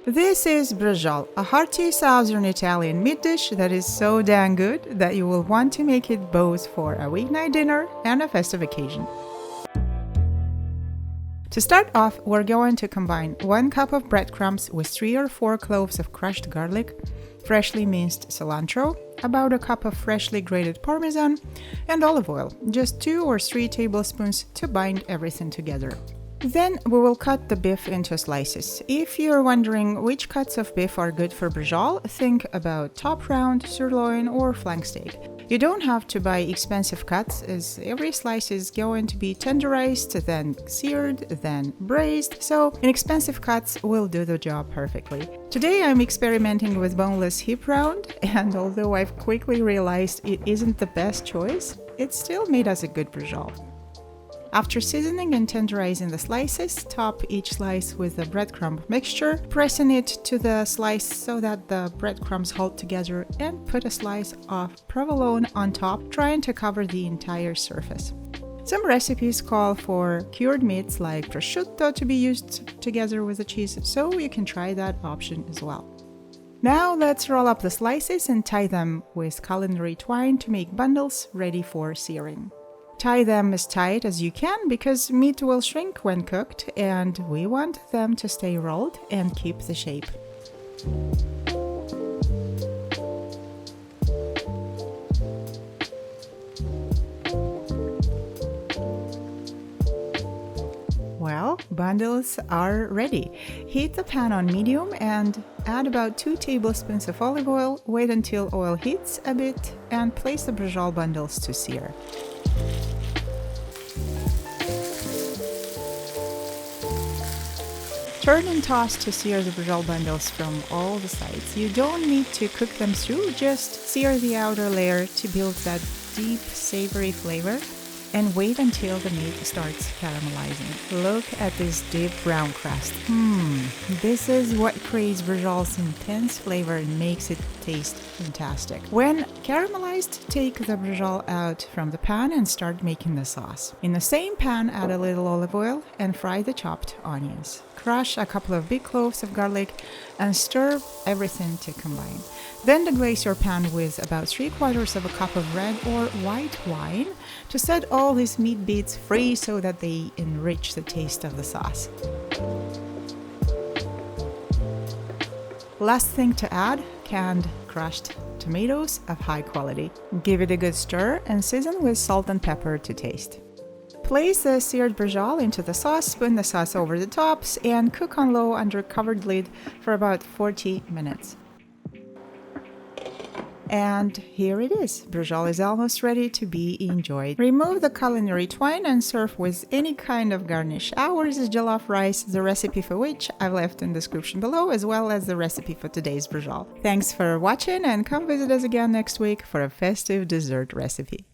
This is Braciole, a hearty southern Italian meat dish that is so dang good that you will want to make it both for a weeknight dinner and a festive occasion. To start off, we're going to combine 1 cup of breadcrumbs with 3 or 4 cloves of crushed garlic, freshly minced cilantro, about a cup of freshly grated parmesan, and olive oil, just 2 or 3 tablespoons to bind everything together. Then we will cut the beef into slices. If you're wondering which cuts of beef are good for Braciole, think about top round, sirloin, or flank steak. You don't have to buy expensive cuts, as every slice is going to be tenderized, then seared, then braised, so inexpensive cuts will do the job perfectly. Today I'm experimenting with boneless hip round, and although I've quickly realized it isn't the best choice, it still made us a good Braciole. After seasoning and tenderizing the slices, top each slice with the breadcrumb mixture, pressing it to the slice so that the breadcrumbs hold together, and put a slice of provolone on top, trying to cover the entire surface. Some recipes call for cured meats like prosciutto to be used together with the cheese, so you can try that option as well. Now let's roll up the slices and tie them with culinary twine to make bundles ready for searing. Tie them as tight as you can because meat will shrink when cooked, and we want them to stay rolled and keep the shape. Well, bundles are ready. Heat the pan on medium and add about 2 tablespoons of olive oil. Wait until oil heats a bit and place the Braciole bundles to sear. Turn and toss to sear the Braciole bundles from all the sides. You don't need to cook them through, just sear the outer layer to build that deep, savory flavor, and wait until the meat starts caramelizing. Look at this deep brown crust. This is what creates Braciole's intense flavor and makes it taste fantastic. When caramelized, take the Braciole out from the pan and start making the sauce. In the same pan, add a little olive oil and fry the chopped onions. Crush a couple of big cloves of garlic and stir everything to combine. Then deglaze your pan with about 3/4 of a cup of red or white wine to set all these meat bits free so that they enrich the taste of the sauce. Last thing to add, canned crushed tomatoes of high quality. Give it a good stir and season with salt and pepper to taste. Place the seared Braciole into the sauce, spoon the sauce over the tops, and cook on low under covered lid for about 40 minutes. And here it is. Braciole is almost ready to be enjoyed. Remove the culinary twine and serve with any kind of garnish. Ours is jollof rice, the recipe for which I've left in the description below, as well as the recipe for today's Braciole. Thanks for watching, and come visit us again next week for a festive dessert recipe.